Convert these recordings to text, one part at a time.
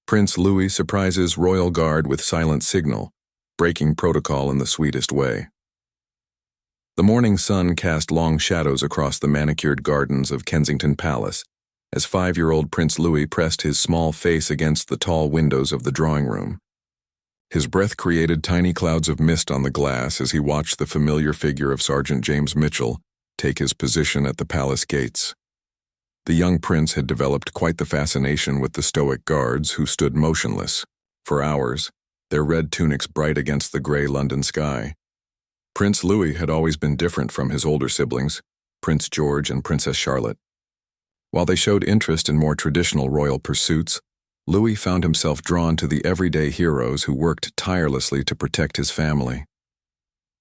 Prince Louis surprises royal guard with silent signal, breaking protocol in the sweetest way. The morning sun cast long shadows across the manicured gardens of Kensington Palace as 5-year-old Prince Louis pressed his small face against the tall windows of the drawing room. His breath created tiny clouds of mist on the glass as he watched the familiar figure of Sergeant James Mitchell take his position at the palace gates. The young prince had developed quite the fascination with the stoic guards who stood motionless, for hours, their red tunics bright against the gray London sky. Prince Louis had always been different from his older siblings, Prince George and Princess Charlotte. While they showed interest in more traditional royal pursuits, Louis found himself drawn to the everyday heroes who worked tirelessly to protect his family.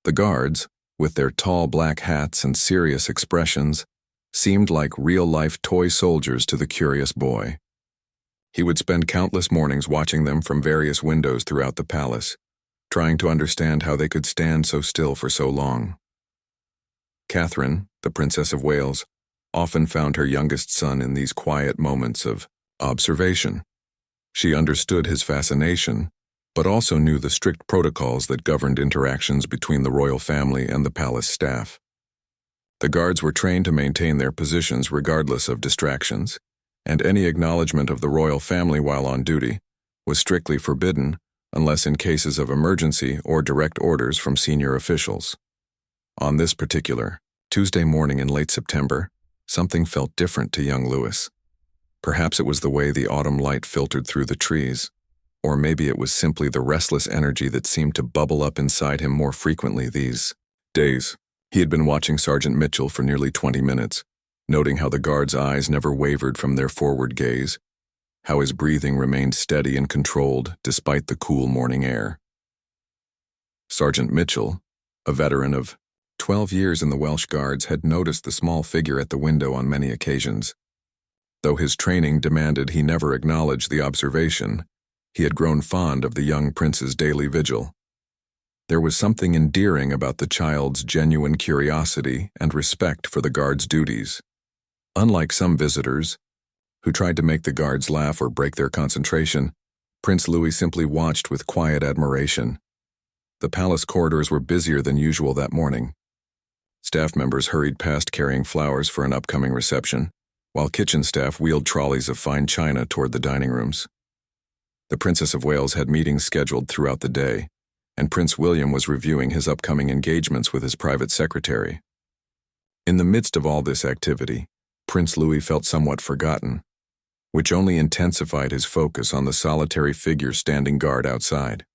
The guards, with their tall black hats and serious expressions, seemed like real-life toy soldiers to the curious boy. He would spend countless mornings watching them from various windows throughout the palace, trying to understand how they could stand so still for so long. Catherine, the Princess of Wales, often found her youngest son in these quiet moments of observation. She understood his fascination, but also knew the strict protocols that governed interactions between the royal family and the palace staff. The guards were trained to maintain their positions regardless of distractions, and any acknowledgement of the royal family while on duty was strictly forbidden unless in cases of emergency or direct orders from senior officials. On this particular Tuesday morning in late September, something felt different to young Louis. Perhaps it was the way the autumn light filtered through the trees, or maybe it was simply the restless energy that seemed to bubble up inside him more frequently these days. He had been watching Sergeant Mitchell for nearly 20 minutes, noting how the guards' eyes never wavered from their forward gaze, how his breathing remained steady and controlled despite the cool morning air. Sergeant Mitchell, a veteran of 12 years in the Welsh Guards, had noticed the small figure at the window on many occasions. Though his training demanded he never acknowledge the observation, he had grown fond of the young prince's daily vigil. There was something endearing about the child's genuine curiosity and respect for the guard's duties. Unlike some visitors, who tried to make the guards laugh or break their concentration, Prince Louis simply watched with quiet admiration. The palace corridors were busier than usual that morning. Staff members hurried past carrying flowers for an upcoming reception, while kitchen staff wheeled trolleys of fine china toward the dining rooms. The Princess of Wales had meetings scheduled throughout the day, and Prince William was reviewing his upcoming engagements with his private secretary. In the midst of all this activity, Prince Louis felt somewhat forgotten, which only intensified his focus on the solitary figure standing guard outside.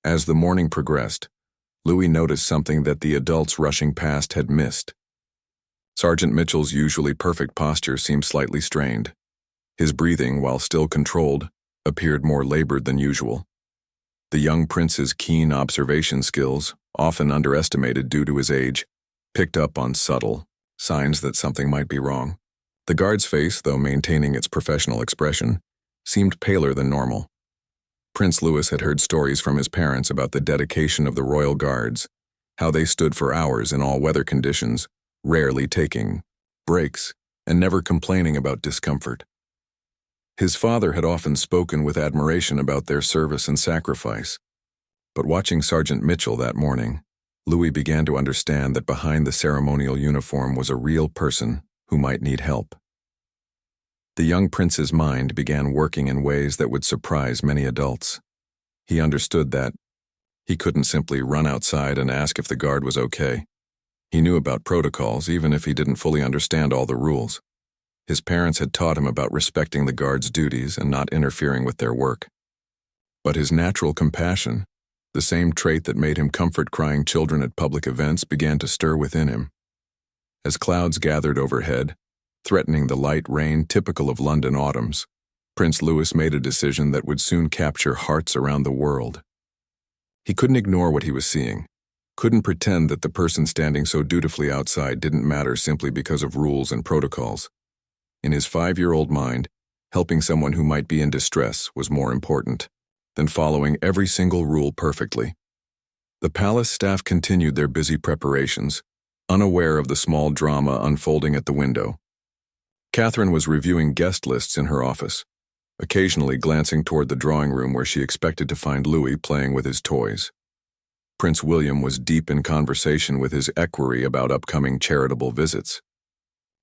As the morning progressed, Louis noticed something that the adults rushing past had missed. Sergeant Mitchell's usually perfect posture seemed slightly strained. His breathing, while still controlled, appeared more labored than usual. The young prince's keen observation skills, often underestimated due to his age, picked up on subtle signs that something might be wrong. The guard's face, though maintaining its professional expression, seemed paler than normal. Prince Louis had heard stories from his parents about the dedication of the royal guards, how they stood for hours in all weather conditions, rarely taking breaks, and never complaining about discomfort. His father had often spoken with admiration about their service and sacrifice, but watching Sergeant Mitchell that morning, Louis began to understand that behind the ceremonial uniform was a real person who might need help. The young prince's mind began working in ways that would surprise many adults. He understood that he couldn't simply run outside and ask if the guard was okay. He knew about protocols, even if he didn't fully understand all the rules. His parents had taught him about respecting the guard's duties and not interfering with their work. But his natural compassion, the same trait that made him comfort crying children at public events, began to stir within him. As clouds gathered overhead, threatening the light rain typical of London autumns, Prince Louis made a decision that would soon capture hearts around the world. He couldn't ignore what he was seeing, couldn't pretend that the person standing so dutifully outside didn't matter simply because of rules and protocols. In his 5-year-old mind, helping someone who might be in distress was more important than following every single rule perfectly. The palace staff continued their busy preparations, unaware of the small drama unfolding at the window. Catherine was reviewing guest lists in her office. occasionally glancing toward the drawing room where she expected to find Louis playing with his toys. Prince William was deep in conversation with his equerry about upcoming charitable visits.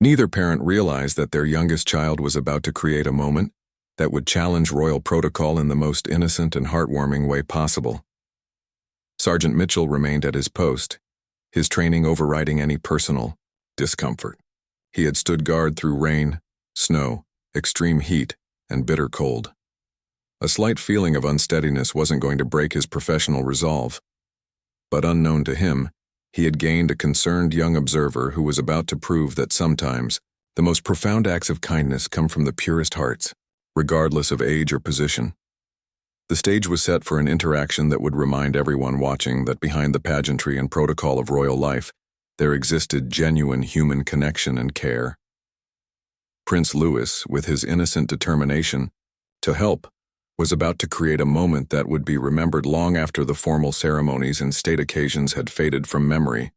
Neither parent realized that their youngest child was about to create a moment that would challenge royal protocol in the most innocent and heartwarming way possible. Sergeant Mitchell remained at his post, his training overriding any personal discomfort. He had stood guard through rain, snow, extreme heat, and bitter cold. A slight feeling of unsteadiness wasn't going to break his professional resolve. But unknown to him, he had gained a concerned young observer who was about to prove that sometimes the most profound acts of kindness come from the purest hearts, regardless of age or position. The stage was set for an interaction that would remind everyone watching that behind the pageantry and protocol of royal life, there existed genuine human connection and care. Prince Louis, with his innocent determination to help, was about to create a moment that would be remembered long after the formal ceremonies and state occasions had faded from memory.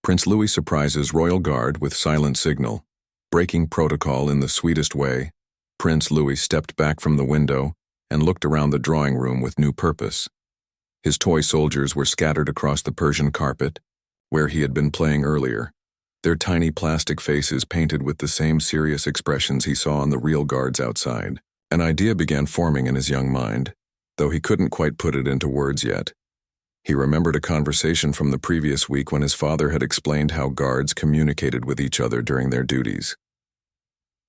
Prince Louis surprises royal guard with silent signal. Breaking protocol in the sweetest way, Prince Louis stepped back from the window and looked around the drawing room with new purpose. His toy soldiers were scattered across the Persian carpet, where he had been playing earlier, their tiny plastic faces painted with the same serious expressions he saw on the real guards outside. An idea began forming in his young mind, though he couldn't quite put it into words yet. He remembered a conversation from the previous week when his father had explained how guards communicated with each other during their duties.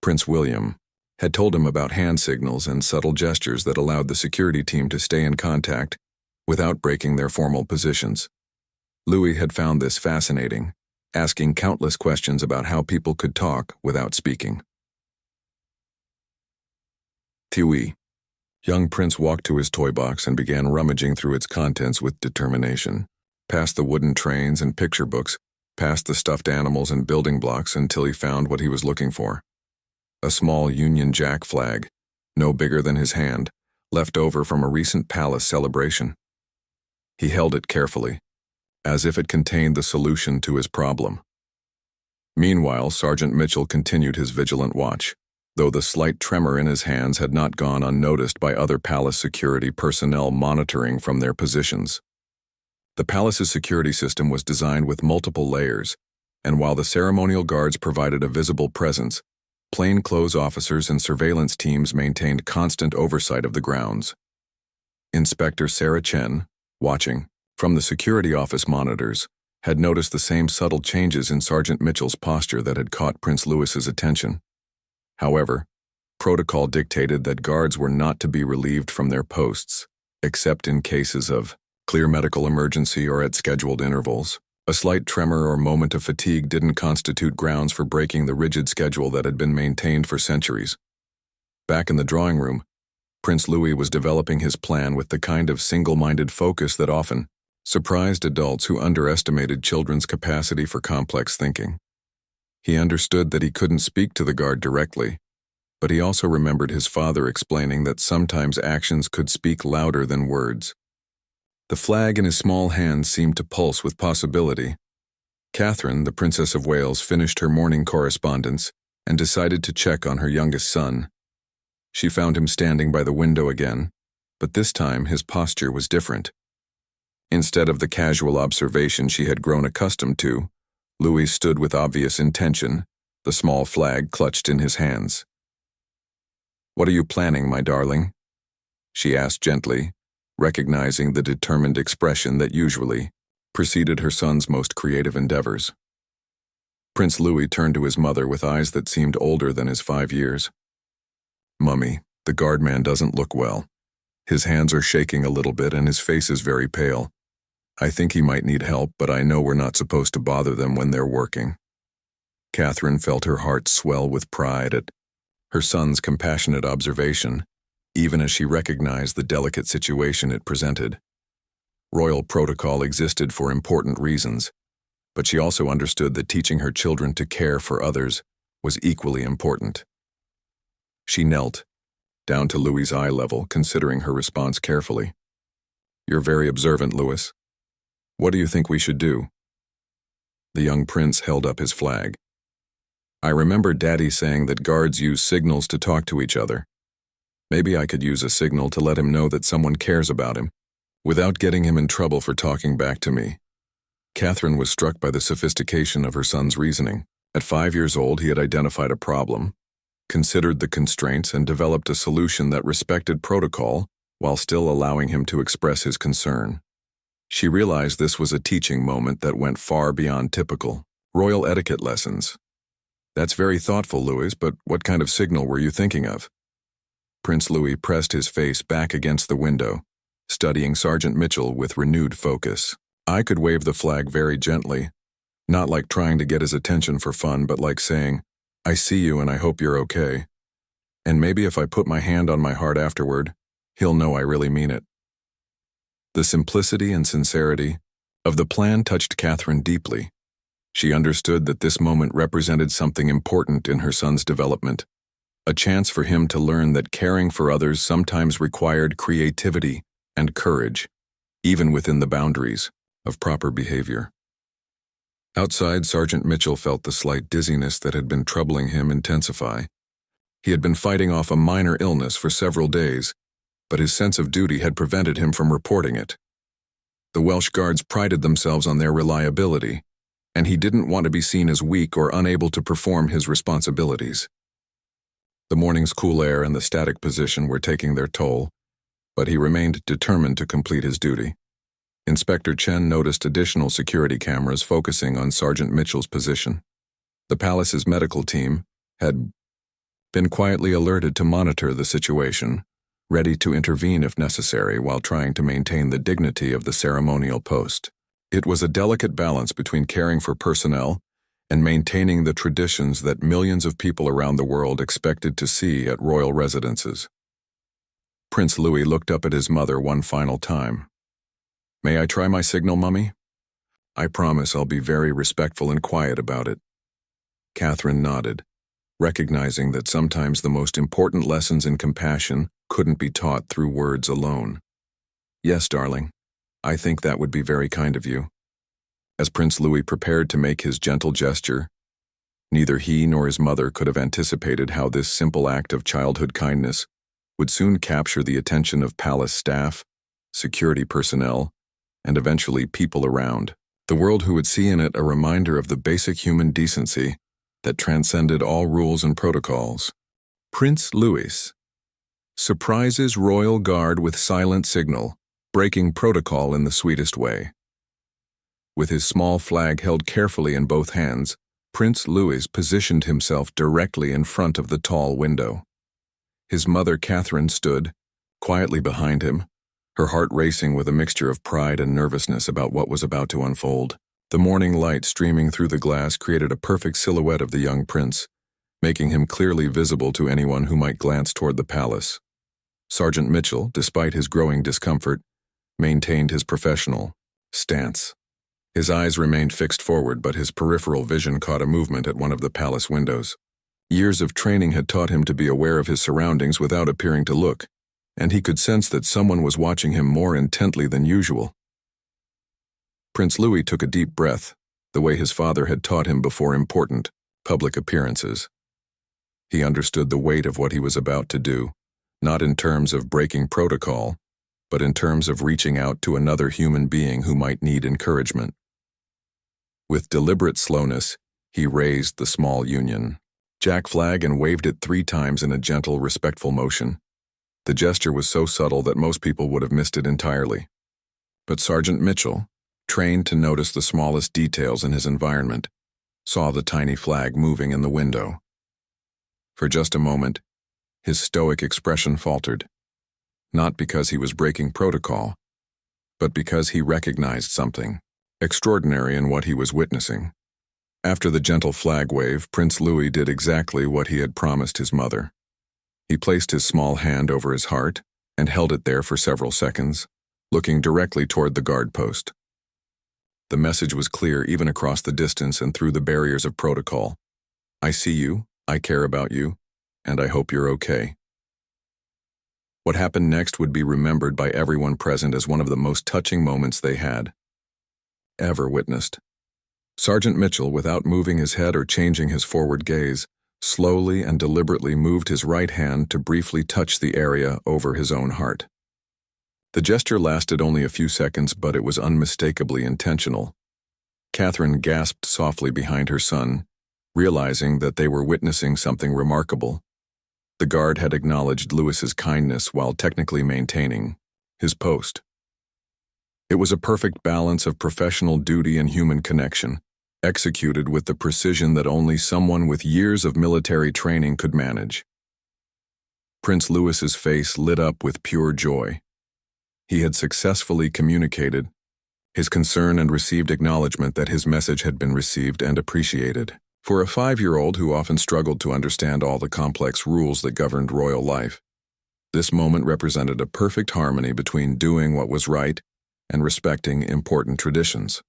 Prince William had told him about hand signals and subtle gestures that allowed the security team to stay in contact without breaking their formal positions. Louis had found this fascinating, asking countless questions about how people could talk without speaking. Tiwi. Young Prince walked to his toy box and began rummaging through its contents with determination, past the wooden trains and picture books, past the stuffed animals and building blocks until he found what he was looking for. A small Union Jack flag, no bigger than his hand, left over from a recent palace celebration. He held it carefully, as if it contained the solution to his problem. Meanwhile, Sergeant Mitchell continued his vigilant watch, though the slight tremor in his hands had not gone unnoticed by other palace security personnel monitoring from their positions. The palace's security system was designed with multiple layers, and while the ceremonial guards provided a visible presence, plainclothes officers and surveillance teams maintained constant oversight of the grounds. Inspector Sarah Chen, watching from the security office monitors, had noticed the same subtle changes in Sergeant Mitchell's posture that had caught Prince Louis's attention. However, protocol dictated that guards were not to be relieved from their posts, except in cases of clear medical emergency or at scheduled intervals. A slight tremor or moment of fatigue didn't constitute grounds for breaking the rigid schedule that had been maintained for centuries. Back in the drawing room, Prince Louis was developing his plan with the kind of single-minded focus that often surprised adults who underestimated children's capacity for complex thinking. He understood that he couldn't speak to the guard directly, but he also remembered his father explaining that sometimes actions could speak louder than words. The flag in his small hand seemed to pulse with possibility. Catherine, the Princess of Wales, finished her morning correspondence and decided to check on her youngest son. She found him standing by the window again, but this time his posture was different. Instead of the casual observation she had grown accustomed to, Louis stood with obvious intention, the small flag clutched in his hands. "What are you planning, my darling?" she asked gently, recognizing the determined expression that usually preceded her son's most creative endeavors. Prince Louis turned to his mother with eyes that seemed older than his 5 years. "Mummy, the guardman doesn't look well. His hands are shaking a little bit and his face is very pale. I think he might need help, but I know we're not supposed to bother them when they're working." Catherine felt her heart swell with pride at her son's compassionate observation, even as she recognized the delicate situation it presented. Royal protocol existed for important reasons, but she also understood that teaching her children to care for others was equally important. She knelt, down to Louis's eye level, considering her response carefully. "You're very observant, Louis. What do you think we should do?" The young prince held up his flag. "I remember Daddy saying that guards use signals to talk to each other." Maybe I could use a signal to let him know that someone cares about him, without getting him in trouble for talking back to me. Catherine was struck by the sophistication of her son's reasoning. At 5 years old, he had identified a problem, considered the constraints, and developed a solution that respected protocol while still allowing him to express his concern. She realized this was a teaching moment that went far beyond typical royal etiquette lessons. That's very thoughtful, Louis, but what kind of signal were you thinking of? Prince Louis pressed his face back against the window, studying Sergeant Mitchell with renewed focus. I could wave the flag very gently, not like trying to get his attention for fun, but like saying, I see you and I hope you're okay. And maybe if I put my hand on my heart afterward, he'll know I really mean it. The simplicity and sincerity of the plan touched Catherine deeply. She understood that this moment represented something important in her son's development, a chance for him to learn that caring for others sometimes required creativity and courage, even within the boundaries of proper behavior. Outside, Sergeant Mitchell felt the slight dizziness that had been troubling him intensify. He had been fighting off a minor illness for several days, but his sense of duty had prevented him from reporting it. The Welsh Guards prided themselves on their reliability, and he didn't want to be seen as weak or unable to perform his responsibilities. The morning's cool air and the static position were taking their toll, but he remained determined to complete his duty. Inspector Chen noticed additional security cameras focusing on Sergeant Mitchell's position. The palace's medical team had been quietly alerted to monitor the situation, ready to intervene if necessary while trying to maintain the dignity of the ceremonial post. It was a delicate balance between caring for personnel and maintaining the traditions that millions of people around the world expected to see at royal residences. Prince Louis looked up at his mother one final time. May I try my signal, Mummy? I promise I'll be very respectful and quiet about it. Catherine nodded, recognizing that sometimes the most important lessons in compassion couldn't be taught through words alone. Yes, darling, I think that would be very kind of you. As Prince Louis prepared to make his gentle gesture, neither he nor his mother could have anticipated how this simple act of childhood kindness would soon capture the attention of palace staff, security personnel, and eventually people around the world who would see in it a reminder of the basic human decency that transcended all rules and protocols. Prince Louis surprises royal guard with silent signal, breaking protocol in the sweetest way. With his small flag held carefully in both hands, Prince Louis positioned himself directly in front of the tall window. His mother Catherine stood, quietly behind him, her heart racing with a mixture of pride and nervousness about what was about to unfold. The morning light streaming through the glass created a perfect silhouette of the young prince, making him clearly visible to anyone who might glance toward the palace. Sergeant Mitchell, despite his growing discomfort, maintained his professional stance. His eyes remained fixed forward, but his peripheral vision caught a movement at one of the palace windows. Years of training had taught him to be aware of his surroundings without appearing to look, and he could sense that someone was watching him more intently than usual. Prince Louis took a deep breath, the way his father had taught him before important public appearances. He understood the weight of what he was about to do, not in terms of breaking protocol, but in terms of reaching out to another human being who might need encouragement. With deliberate slowness, he raised the small Union Jack flag and waved it 3 times in a gentle, respectful motion. The gesture was so subtle that most people would have missed it entirely. But Sergeant Mitchell, trained to notice the smallest details in his environment, saw the tiny flag moving in the window. For just a moment, his stoic expression faltered, not because he was breaking protocol, but because he recognized something extraordinary in what he was witnessing. After the gentle flag wave, Prince Louis did exactly what he had promised his mother. He placed his small hand over his heart and held it there for several seconds, looking directly toward the guard post. The message was clear even across the distance and through the barriers of protocol. I see you, I care about you, and I hope you're okay. What happened next would be remembered by everyone present as one of the most touching moments they had ever witnessed. Sergeant Mitchell, without moving his head or changing his forward gaze, slowly and deliberately moved his right hand to briefly touch the area over his own heart. The gesture lasted only a few seconds, but it was unmistakably intentional. Catherine gasped softly behind her son, realizing that they were witnessing something remarkable. The guard had acknowledged Lewis's kindness while technically maintaining his post. It was a perfect balance of professional duty and human connection, executed with the precision that only someone with years of military training could manage. Prince Lewis's face lit up with pure joy. He had successfully communicated his concern and received acknowledgement that his message had been received and appreciated. For a 5-year-old who often struggled to understand all the complex rules that governed royal life, this moment represented a perfect harmony between doing what was right and respecting important traditions.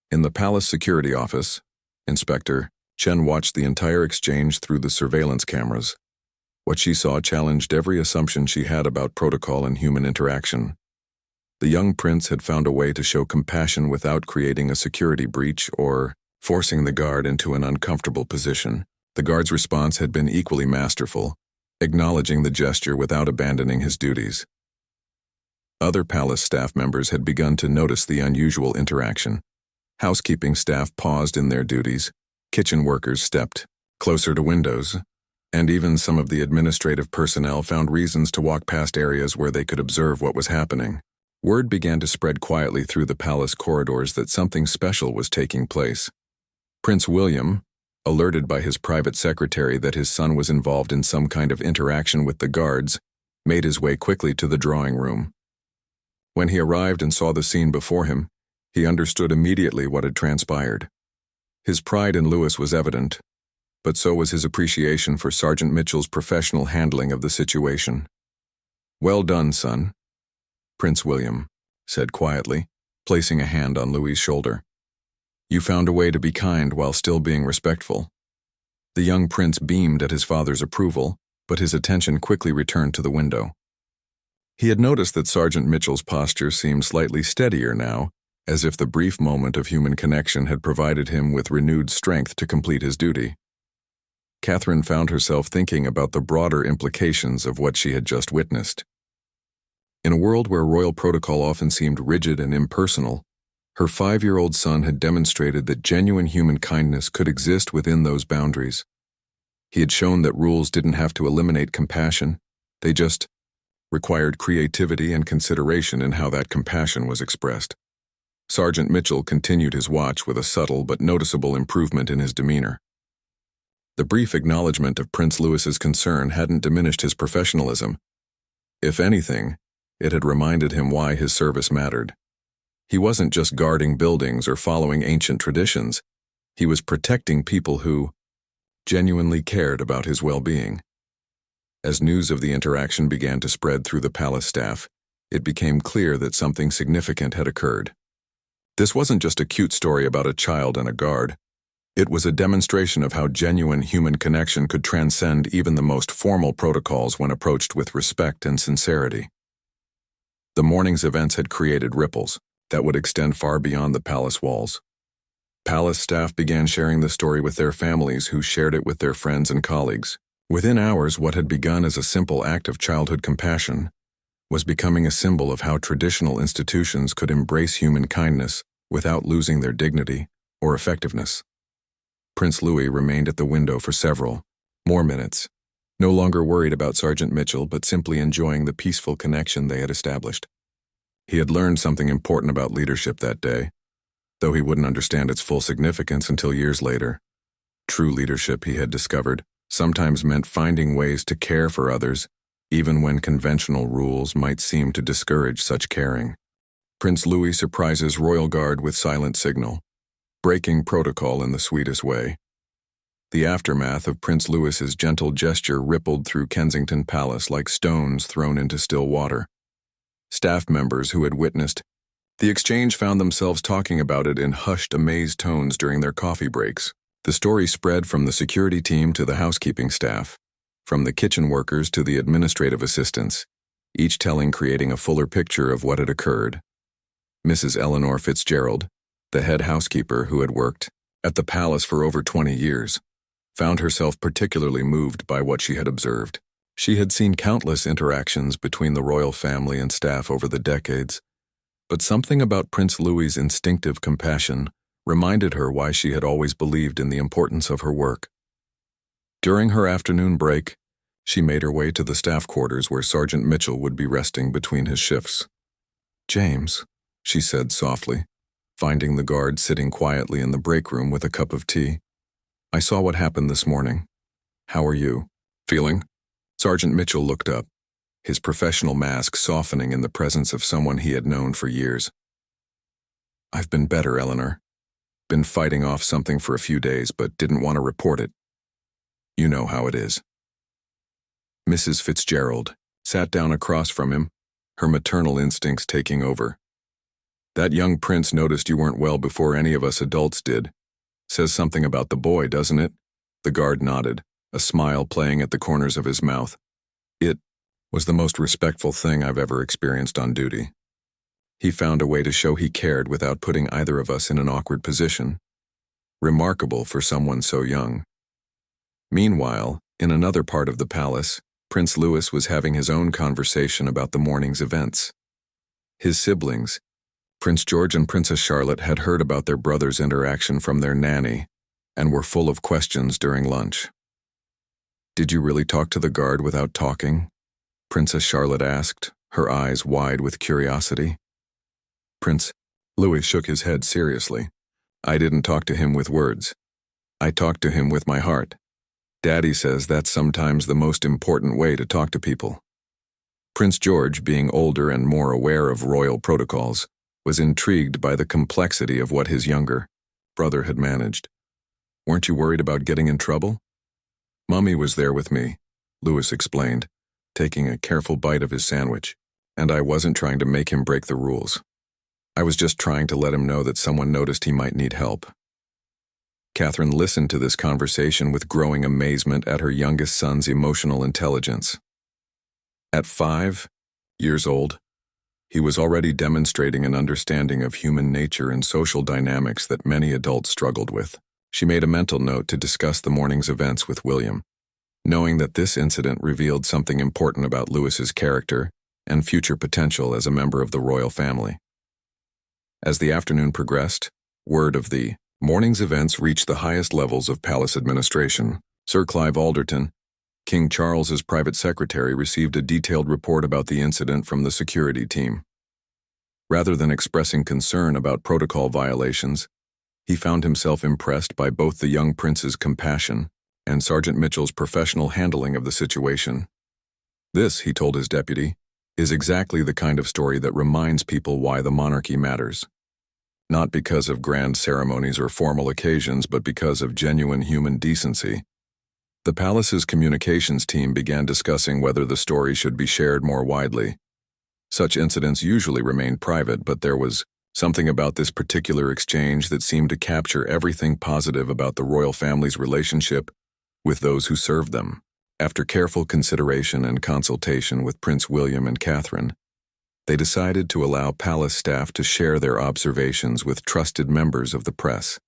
In the palace security office, Inspector Chen watched the entire exchange through the surveillance cameras. What she saw challenged every assumption she had about protocol and human interaction. The young prince had found a way to show compassion without creating a security breach or forcing the guard into an uncomfortable position. The guard's response had been equally masterful, acknowledging the gesture without abandoning his duties. Other palace staff members had begun to notice the unusual interaction. Housekeeping staff paused in their duties, kitchen workers stepped closer to windows, and even some of the administrative personnel found reasons to walk past areas where they could observe what was happening. Word began to spread quietly through the palace corridors that something special was taking place. Prince William, alerted by his private secretary that his son was involved in some kind of interaction with the guards, made his way quickly to the drawing room. When he arrived and saw the scene before him, he understood immediately what had transpired. His pride in Lewis was evident, but so was his appreciation for Sergeant Mitchell's professional handling of the situation. "Well done, son," Prince William said quietly, placing a hand on Louis's shoulder. "You found a way to be kind while still being respectful." The young prince beamed at his father's approval, but his attention quickly returned to the window. He had noticed that Sergeant Mitchell's posture seemed slightly steadier now, as if the brief moment of human connection had provided him with renewed strength to complete his duty. Catherine found herself thinking about the broader implications of what she had just witnessed. In a world where royal protocol often seemed rigid and impersonal, her 5-year-old son had demonstrated that genuine human kindness could exist within those boundaries. He had shown that rules didn't have to eliminate compassion, they just required creativity and consideration in how that compassion was expressed. Sergeant Mitchell continued his watch with a subtle but noticeable improvement in his demeanor. The brief acknowledgement of Prince Lewis's concern hadn't diminished his professionalism. If anything, it had reminded him why his service mattered. He wasn't just guarding buildings or following ancient traditions. He was protecting people who genuinely cared about his well-being. As news of the interaction began to spread through the palace staff, it became clear that something significant had occurred. This wasn't just a cute story about a child and a guard. It was a demonstration of how genuine human connection could transcend even the most formal protocols when approached with respect and sincerity. The morning's events had created ripples that would extend far beyond the palace walls. Palace staff began sharing the story with their families, who shared it with their friends and colleagues. Within hours, what had begun as a simple act of childhood compassion was becoming a symbol of how traditional institutions could embrace human kindness without losing their dignity or effectiveness. Prince Louis remained at the window for several more minutes, no longer worried about Sergeant Mitchell, but simply enjoying the peaceful connection they had established. He had learned something important about leadership that day, though he wouldn't understand its full significance until years later. True leadership, he had discovered, sometimes meant finding ways to care for others, even when conventional rules might seem to discourage such caring. Prince Louis surprises royal guard with silent signal, breaking protocol in the sweetest way. The aftermath of Prince Louis's gentle gesture rippled through Kensington Palace like stones thrown into still water. Staff members who had witnessed the exchange found themselves talking about it in hushed, amazed tones during their coffee breaks. The story spread from the security team to the housekeeping staff, from the kitchen workers to the administrative assistants, each telling creating a fuller picture of what had occurred. Mrs. Eleanor Fitzgerald, the head housekeeper who had worked at the palace for over 20 years, found herself particularly moved by what she had observed. She had seen countless interactions between the royal family and staff over the decades, but something about Prince Louis's instinctive compassion reminded her why she had always believed in the importance of her work. During her afternoon break, she made her way to the staff quarters where Sergeant Mitchell would be resting between his shifts. "James," she said softly, finding the guard sitting quietly in the break room with a cup of tea. "I saw what happened this morning. How are you? Feeling?" Sergeant Mitchell looked up, his professional mask softening in the presence of someone he had known for years. "I've been better, Eleanor. Been fighting off something for a few days, but didn't want to report it. You know how it is." Mrs. Fitzgerald sat down across from him, her maternal instincts taking over. "That young prince noticed you weren't well before any of us adults did. Says something about the boy, doesn't it?" The guard nodded, a smile playing at the corners of his mouth. "It was the most respectful thing I've ever experienced on duty. He found a way to show he cared without putting either of us in an awkward position. Remarkable for someone so young." Meanwhile, in another part of the palace, Prince Louis was having his own conversation about the morning's events. His siblings, Prince George and Princess Charlotte, had heard about their brother's interaction from their nanny and were full of questions during lunch. "Did you really talk to the guard without talking?" Princess Charlotte asked, her eyes wide with curiosity. Prince Louis shook his head seriously. "I didn't talk to him with words. I talked to him with my heart. Daddy says that's sometimes the most important way to talk to people." Prince George, being older and more aware of royal protocols, was intrigued by the complexity of what his younger brother had managed. "Weren't you worried about getting in trouble?" "Mummy was there with me," Louis explained, taking a careful bite of his sandwich, "and I wasn't trying to make him break the rules. I was just trying to let him know that someone noticed he might need help." Catherine listened to this conversation with growing amazement at her youngest son's emotional intelligence. At 5 years old, he was already demonstrating an understanding of human nature and social dynamics that many adults struggled with. She made a mental note to discuss the morning's events with William, knowing that this incident revealed something important about Louis's character and future potential as a member of the royal family. As the afternoon progressed, word of the morning's events reached the highest levels of palace administration. Sir Clive Alderton, King Charles's private secretary, received a detailed report about the incident from the security team. Rather than expressing concern about protocol violations, he found himself impressed by both the young prince's compassion and Sergeant Mitchell's professional handling of the situation. "This," he told his deputy, "is exactly the kind of story that reminds people why the monarchy matters. Not because of grand ceremonies or formal occasions, but because of genuine human decency." The palace's communications team began discussing whether the story should be shared more widely. Such incidents usually remain private, but there was something about this particular exchange that seemed to capture everything positive about the royal family's relationship with those who served them. After careful consideration and consultation with Prince William and Catherine, they decided to allow palace staff to share their observations with trusted members of the press.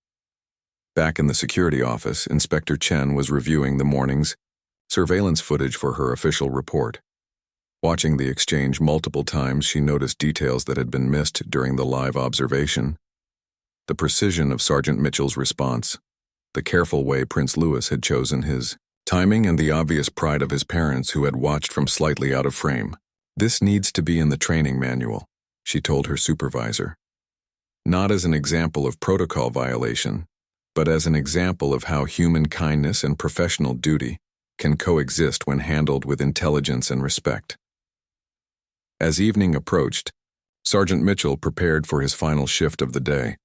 Back in the security office, Inspector Chen was reviewing the morning's surveillance footage for her official report. Watching the exchange multiple times, she noticed details that had been missed during the live observation. The precision of Sergeant Mitchell's response, the careful way Prince Louis had chosen his timing, and the obvious pride of his parents who had watched from slightly out of frame. "This needs to be in the training manual," she told her supervisor. "Not as an example of protocol violation, but as an example of how human kindness and professional duty can coexist when handled with intelligence and respect." As evening approached, Sergeant Mitchell prepared for his final shift of the day.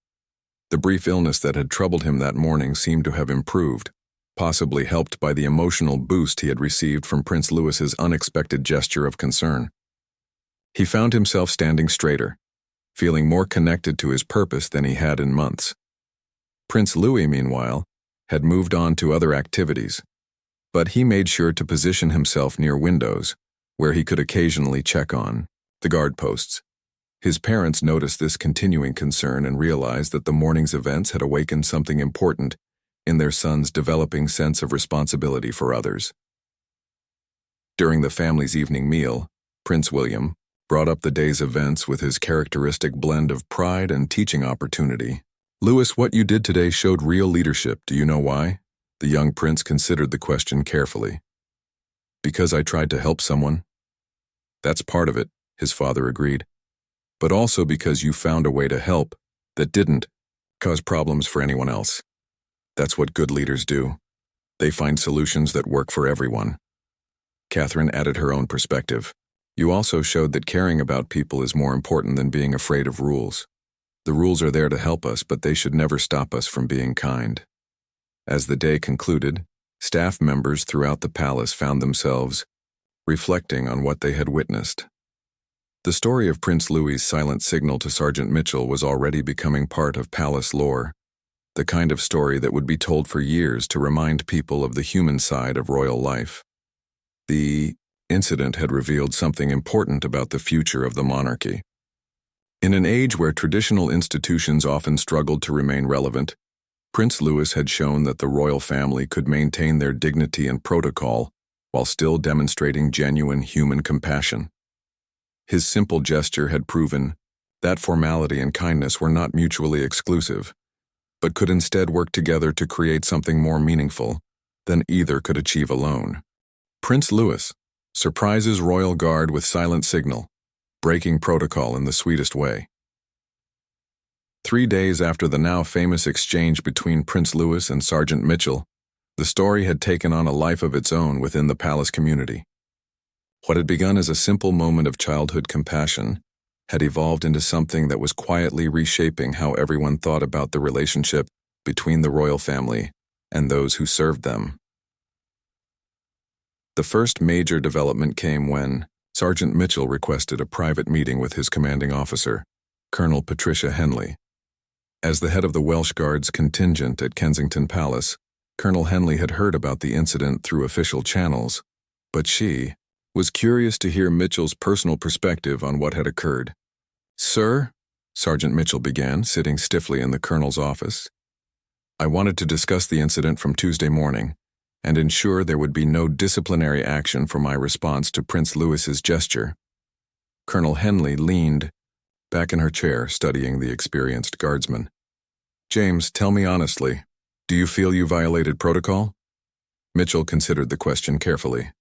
The brief illness that had troubled him that morning seemed to have improved, possibly helped by the emotional boost he had received from Prince Louis's unexpected gesture of concern. He found himself standing straighter, feeling more connected to his purpose than he had in months. Prince Louis, meanwhile, had moved on to other activities, but he made sure to position himself near windows, where he could occasionally check on the guard posts. His parents noticed this continuing concern and realized that the morning's events had awakened something important in their son's developing sense of responsibility for others. During the family's evening meal, Prince William brought up the day's events with his characteristic blend of pride and teaching opportunity. "Louis, what you did today showed real leadership. Do you know why?" The young prince considered the question carefully. "Because I tried to help someone." "That's part of it," his father agreed. "But also because you found a way to help that didn't cause problems for anyone else. That's what good leaders do. They find solutions that work for everyone." Catherine added her own perspective. "You also showed that caring about people is more important than being afraid of rules. The rules are there to help us, but they should never stop us from being kind." As the day concluded, staff members throughout the palace found themselves reflecting on what they had witnessed. The story of Prince Louis's silent signal to Sergeant Mitchell was already becoming part of palace lore, the kind of story that would be told for years to remind people of the human side of royal life. The incident had revealed something important about the future of the monarchy. In an age where traditional institutions often struggled to remain relevant, Prince Louis had shown that the royal family could maintain their dignity and protocol while still demonstrating genuine human compassion. His simple gesture had proven that formality and kindness were not mutually exclusive, but could instead work together to create something more meaningful than either could achieve alone. Prince Louis surprises royal guard with silent signal, breaking protocol in the sweetest way. 3 days after the now famous exchange between Prince Louis and Sergeant Mitchell, the story had taken on a life of its own within the palace community. What had begun as a simple moment of childhood compassion had evolved into something that was quietly reshaping how everyone thought about the relationship between the royal family and those who served them. The first major development came when Sergeant Mitchell requested a private meeting with his commanding officer, Colonel Patricia Henley. As the head of the Welsh Guards contingent at Kensington Palace, Colonel Henley had heard about the incident through official channels, but she was curious to hear Mitchell's personal perspective on what had occurred. "Sir," Sergeant Mitchell began, sitting stiffly in the colonel's office, "I wanted to discuss the incident from Tuesday morning and ensure there would be no disciplinary action for my response to Prince Louis's gesture." Colonel Henley leaned back in her chair, studying the experienced guardsman. "James, tell me honestly, do you feel you violated protocol?" Mitchell considered the question carefully.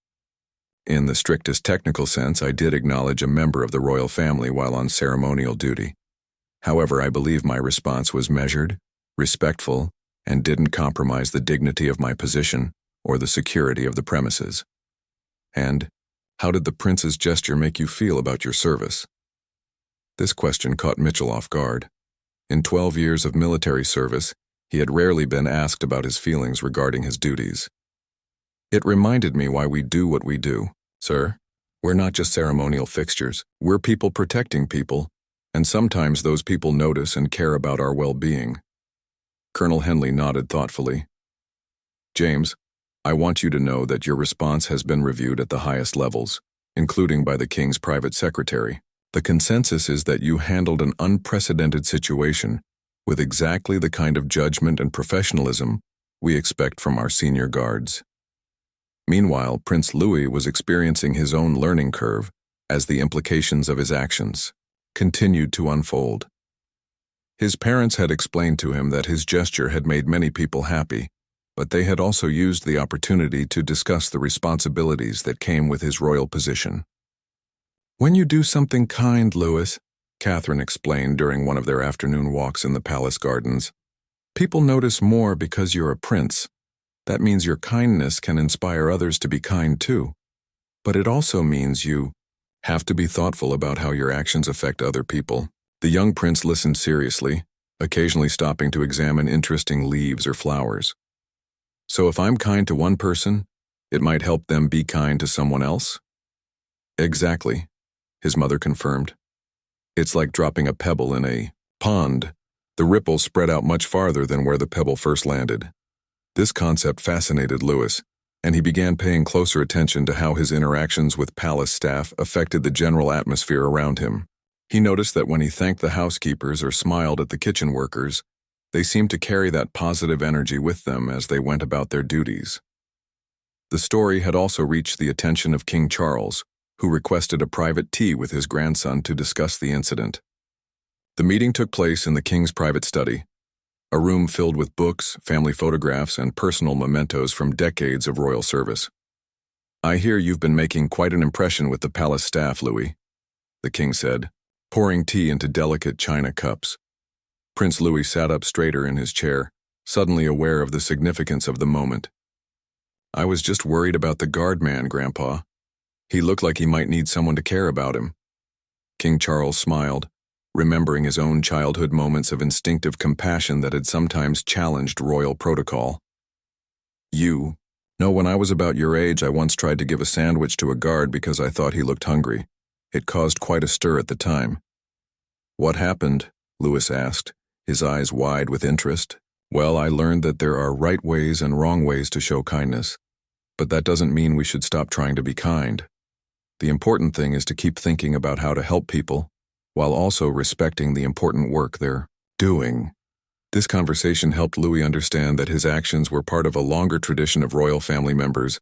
"In the strictest technical sense, I did acknowledge a member of the royal family while on ceremonial duty. However, I believe my response was measured, respectful, and didn't compromise the dignity of my position or the security of the premises." "And how did the prince's gesture make you feel about your service?" This question caught Mitchell off guard. In 12 years of military service, he had rarely been asked about his feelings regarding his duties. "It reminded me why we do what we do, sir. We're not just ceremonial fixtures. We're people protecting people, and sometimes those people notice and care about our well-being." Colonel Henley nodded thoughtfully. "James, I want you to know that your response has been reviewed at the highest levels, including by the King's private secretary. The consensus is that you handled an unprecedented situation with exactly the kind of judgment and professionalism we expect from our senior guards." Meanwhile, Prince Louis was experiencing his own learning curve as the implications of his actions continued to unfold. His parents had explained to him that his gesture had made many people happy, but they had also used the opportunity to discuss the responsibilities that came with his royal position. "When you do something kind, Louis," Catherine explained during one of their afternoon walks in the palace gardens, "people notice more because you're a prince. That means your kindness can inspire others to be kind too. But it also means you have to be thoughtful about how your actions affect other people." The young prince listened seriously, occasionally stopping to examine interesting leaves or flowers. "So if I'm kind to one person, it might help them be kind to someone else?" "Exactly," his mother confirmed. "It's like dropping a pebble in a pond. The ripples spread out much farther than where the pebble first landed." This concept fascinated Louis, and he began paying closer attention to how his interactions with palace staff affected the general atmosphere around him. He noticed that when he thanked the housekeepers or smiled at the kitchen workers, They seemed to carry that positive energy with them as they went about their duties. The story had also reached the attention of King Charles, who requested a private tea with his grandson to discuss the incident. The meeting took place in the king's private study, a room filled with books, family photographs, and personal mementos from decades of royal service. "I hear you've been making quite an impression with the palace staff, Louis," the king said, pouring tea into delicate china cups. Prince Louis sat up straighter in his chair, suddenly aware of the significance of the moment. "I was just worried about the guard man, Grandpa. He looked like he might need someone to care about him." King Charles smiled, remembering his own childhood moments of instinctive compassion that had sometimes challenged royal protocol. No, when I was about your age, I once tried to give a sandwich to a guard because I thought he looked hungry. It caused quite a stir at the time." "What happened?" Louis asked, his eyes wide with interest. "Well, I learned that there are right ways and wrong ways to show kindness. But that doesn't mean we should stop trying to be kind. The important thing is to keep thinking about how to help people, while also respecting the important work they're doing." This conversation helped Louis understand that his actions were part of a longer tradition of royal family members,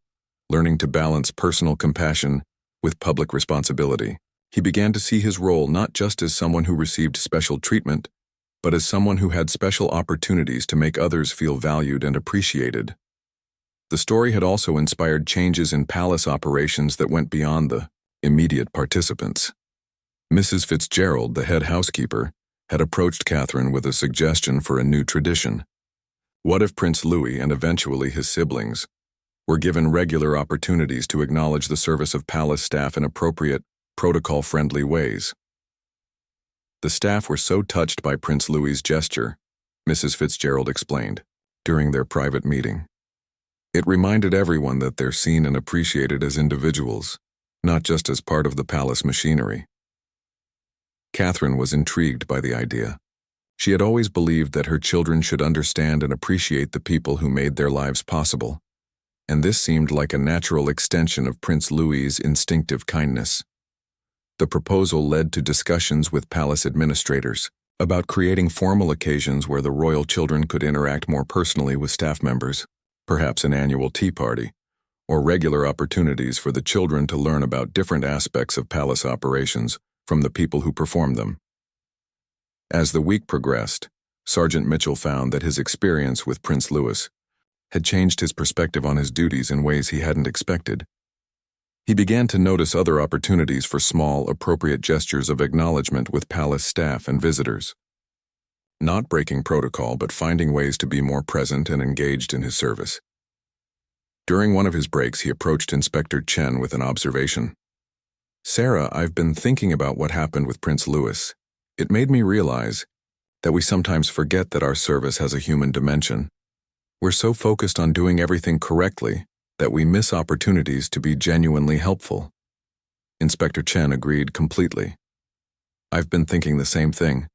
learning to balance personal compassion with public responsibility. He began to see his role not just as someone who received special treatment, but as someone who had special opportunities to make others feel valued and appreciated. The story had also inspired changes in palace operations that went beyond the immediate participants. Mrs. Fitzgerald, the head housekeeper, had approached Catherine with a suggestion for a new tradition. What if Prince Louis and eventually his siblings were given regular opportunities to acknowledge the service of palace staff in appropriate, protocol-friendly ways? The staff were so touched by Prince Louis's gesture, Mrs. Fitzgerald explained, during their private meeting. It reminded everyone that they're seen and appreciated as individuals, not just as part of the palace machinery. Catherine was intrigued by the idea. She had always believed that her children should understand and appreciate the people who made their lives possible, and this seemed like a natural extension of Prince Louis's instinctive kindness. The proposal led to discussions with palace administrators about creating formal occasions where the royal children could interact more personally with staff members, perhaps an annual tea party, or regular opportunities for the children to learn about different aspects of palace operations from the people who performed them. As the week progressed, Sergeant Mitchell found that his experience with Prince Louis had changed his perspective on his duties in ways he hadn't expected. He began to notice other opportunities for small, appropriate gestures of acknowledgement with palace staff and visitors. Not breaking protocol, but finding ways to be more present and engaged in his service. During one of his breaks, he approached Inspector Chen with an observation. "Sarah, I've been thinking about what happened with Prince Louis. It made me realize that we sometimes forget that our service has a human dimension. We're so focused on doing everything correctly that we miss opportunities to be genuinely helpful." Inspector Chen agreed completely. "I've been thinking the same thing.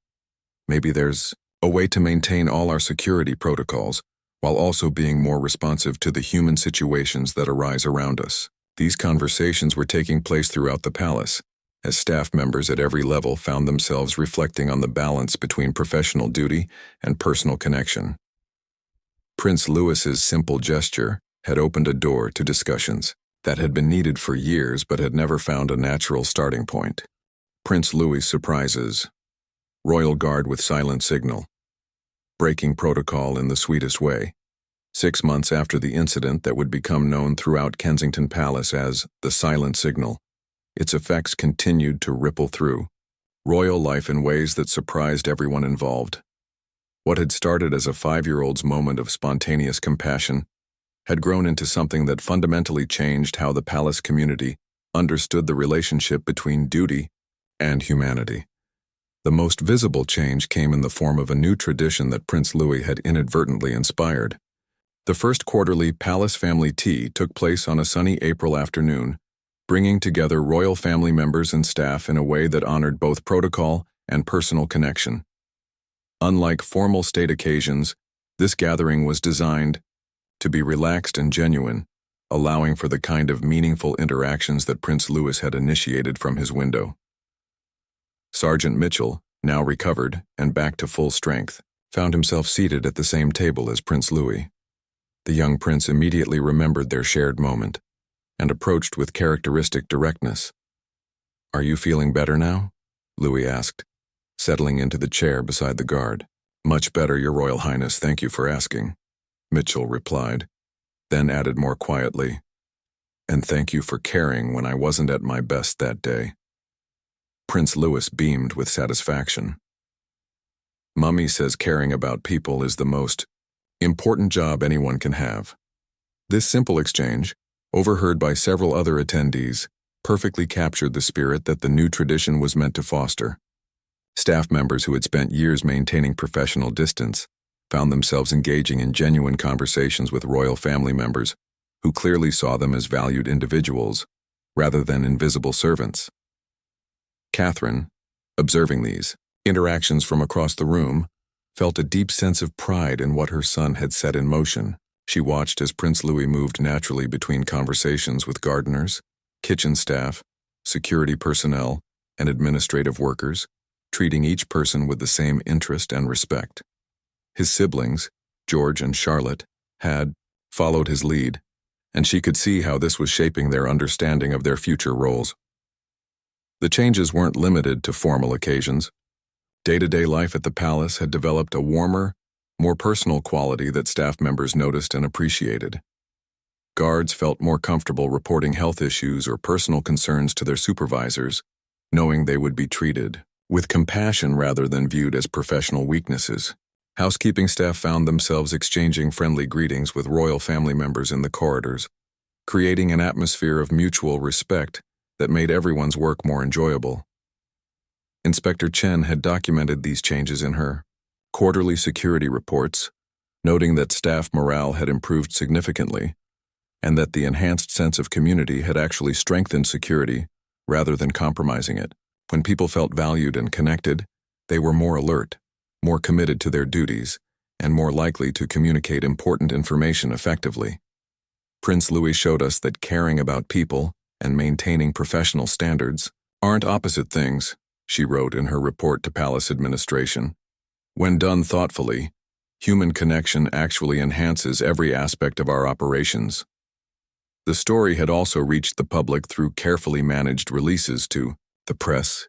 Maybe there's a way to maintain all our security protocols while also being more responsive to the human situations that arise around us." These conversations were taking place throughout the palace, as staff members at every level found themselves reflecting on the balance between professional duty and personal connection. Prince Louis's simple gesture had opened a door to discussions that had been needed for years but had never found a natural starting point. Prince Louis surprises. Royal Guard with silent signal. Breaking protocol in the sweetest way. 6 months after the incident that would become known throughout Kensington Palace as the silent signal, its effects continued to ripple through royal life in ways that surprised everyone involved. What had started as a 5-year-old's moment of spontaneous compassion had grown into something that fundamentally changed how the palace community understood the relationship between duty and humanity. The most visible change came in the form of a new tradition that Prince Louis had inadvertently inspired. The first quarterly Palace Family Tea took place on a sunny April afternoon, bringing together royal family members and staff in a way that honored both protocol and personal connection. Unlike formal state occasions, this gathering was designed to be relaxed and genuine, allowing for the kind of meaningful interactions that Prince Louis had initiated from his window. Sergeant Mitchell, now recovered and back to full strength, found himself seated at the same table as Prince Louis. The young prince immediately remembered their shared moment and approached with characteristic directness. "Are you feeling better now?" Louis asked, settling into the chair beside the guard. "Much better, Your Royal Highness, thank you for asking," Mitchell replied, then added more quietly, "And thank you for caring when I wasn't at my best that day." Prince Louis beamed with satisfaction. "Mummy says caring about people is the most important job anyone can have." This simple exchange, overheard by several other attendees, perfectly captured the spirit that the new tradition was meant to foster. Staff members who had spent years maintaining professional distance found themselves engaging in genuine conversations with royal family members who clearly saw them as valued individuals rather than invisible servants. Catherine, observing these interactions from across the room, felt a deep sense of pride in what her son had set in motion. She watched as Prince Louis moved naturally between conversations with gardeners, kitchen staff, security personnel, and administrative workers, treating each person with the same interest and respect. His siblings, George and Charlotte, had followed his lead, and she could see how this was shaping their understanding of their future roles. The changes weren't limited to formal occasions. Day-to-day life at the palace had developed a warmer, more personal quality that staff members noticed and appreciated. Guards felt more comfortable reporting health issues or personal concerns to their supervisors, knowing they would be treated with compassion rather than viewed as professional weaknesses. Housekeeping staff found themselves exchanging friendly greetings with royal family members in the corridors, creating an atmosphere of mutual respect that made everyone's work more enjoyable. Inspector Chen had documented these changes in her quarterly security reports, noting that staff morale had improved significantly and that the enhanced sense of community had actually strengthened security rather than compromising it. When people felt valued and connected, they were more alert, more committed to their duties, and more likely to communicate important information effectively. Prince Louis showed us that caring about people and maintaining professional standards aren't opposite things, she wrote in her report to palace administration. When done thoughtfully, human connection actually enhances every aspect of our operations. The story had also reached the public through carefully managed releases to the press,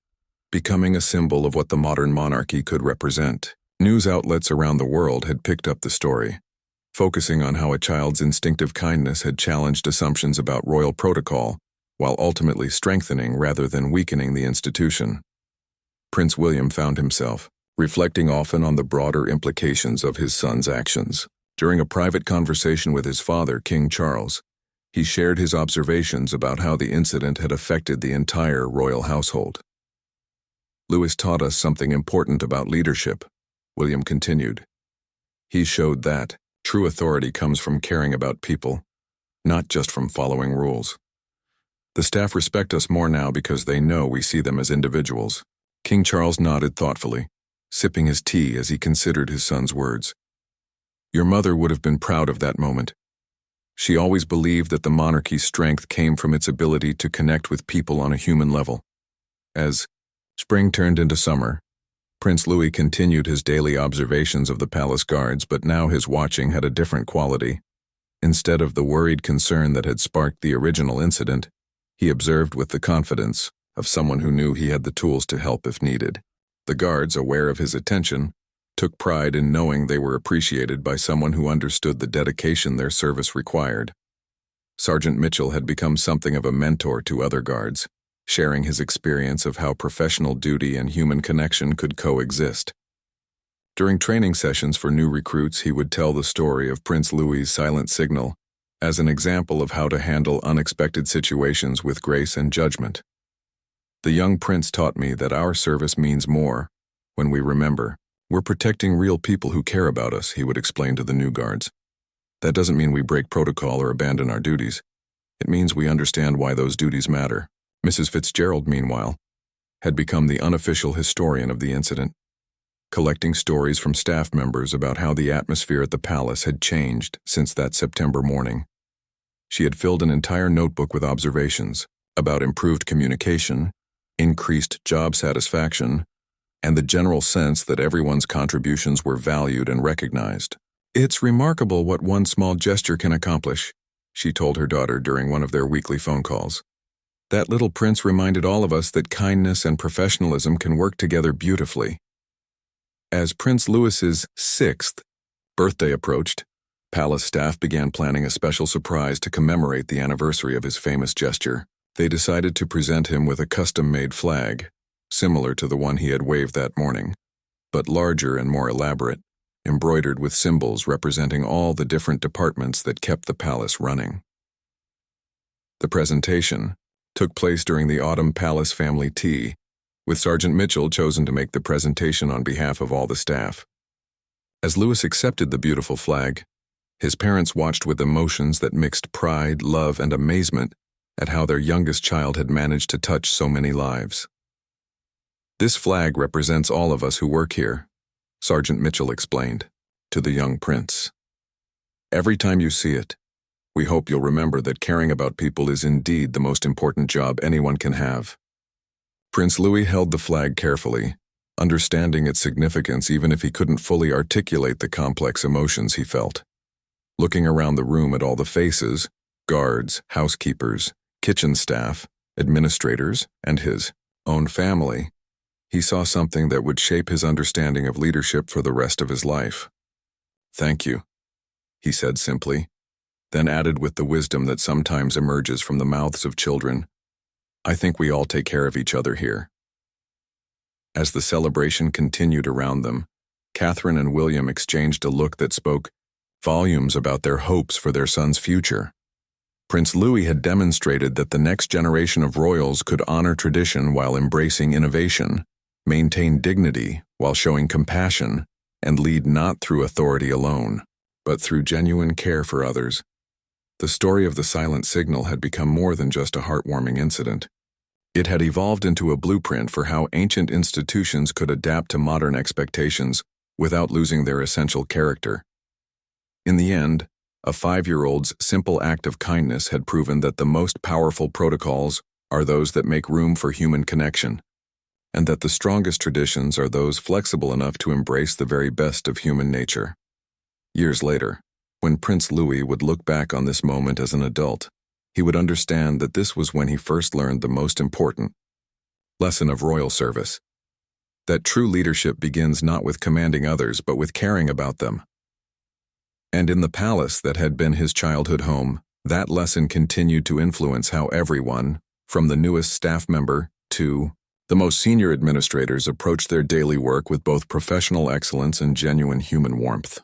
becoming a symbol of what the modern monarchy could represent. News outlets around the world had picked up the story, focusing on how a child's instinctive kindness had challenged assumptions about royal protocol, while ultimately strengthening rather than weakening the institution. Prince William found himself reflecting often on the broader implications of his son's actions. During a private conversation with his father, King Charles, he shared his observations about how the incident had affected the entire royal household. "Louis taught us something important about leadership," William continued. "He showed that true authority comes from caring about people, not just from following rules. The staff respect us more now because they know we see them as individuals." King Charles nodded thoughtfully, sipping his tea as he considered his son's words. "Your mother would have been proud of that moment. She always believed that the monarchy's strength came from its ability to connect with people on a human level." As spring turned into summer, Prince Louis continued his daily observations of the palace guards, but now his watching had a different quality. Instead of the worried concern that had sparked the original incident, he observed with the confidence of someone who knew he had the tools to help if needed. The guards, aware of his attention, took pride in knowing they were appreciated by someone who understood the dedication their service required. Sergeant Mitchell had become something of a mentor to other guards, sharing his experience of how professional duty and human connection could coexist. During training sessions for new recruits, he would tell the story of Prince Louis's silent signal as an example of how to handle unexpected situations with grace and judgment. "The young prince taught me that our service means more when we remember we're protecting real people who care about us," he would explain to the new guards. "That doesn't mean we break protocol or abandon our duties. It means we understand why those duties matter." Mrs. Fitzgerald, meanwhile, had become the unofficial historian of the incident, collecting stories from staff members about how the atmosphere at the palace had changed since that September morning. She had filled an entire notebook with observations about improved communication, increased job satisfaction, and the general sense that everyone's contributions were valued and recognized. "It's remarkable what one small gesture can accomplish," she told her daughter during one of their weekly phone calls. "That little prince reminded all of us that kindness and professionalism can work together beautifully." As Prince Louis's 6th birthday approached, palace staff began planning a special surprise to commemorate the anniversary of his famous gesture. They decided to present him with a custom-made flag, similar to the one he had waved that morning, but larger and more elaborate, embroidered with symbols representing all the different departments that kept the palace running. The presentation took place during the autumn palace family tea, with Sergeant Mitchell chosen to make the presentation on behalf of all the staff. As Louis accepted the beautiful flag, his parents watched with emotions that mixed pride, love, and amazement at how their youngest child had managed to touch so many lives. "This flag represents all of us who work here," Sergeant Mitchell explained to the young prince. "Every time you see it, we hope you'll remember that caring about people is indeed the most important job anyone can have." Prince Louis held the flag carefully, understanding its significance even if he couldn't fully articulate the complex emotions he felt. Looking around the room at all the faces, guards, housekeepers, kitchen staff, administrators, and his own family, he saw something that would shape his understanding of leadership for the rest of his life. "Thank you," he said simply, then added with the wisdom that sometimes emerges from the mouths of children, "I think we all take care of each other here." As the celebration continued around them, Catherine and William exchanged a look that spoke volumes about their hopes for their son's future. Prince Louis had demonstrated that the next generation of royals could honor tradition while embracing innovation, maintain dignity while showing compassion, and lead not through authority alone, but through genuine care for others. The story of the silent signal had become more than just a heartwarming incident. It had evolved into a blueprint for how ancient institutions could adapt to modern expectations without losing their essential character. In the end, a 5-year-old's simple act of kindness had proven that the most powerful protocols are those that make room for human connection, and that the strongest traditions are those flexible enough to embrace the very best of human nature. Years later, when Prince Louis would look back on this moment as an adult, he would understand that this was when he first learned the most important lesson of royal service: that true leadership begins not with commanding others but with caring about them. And in the palace that had been his childhood home, that lesson continued to influence how everyone, from the newest staff member to the most senior administrators, approached their daily work with both professional excellence and genuine human warmth.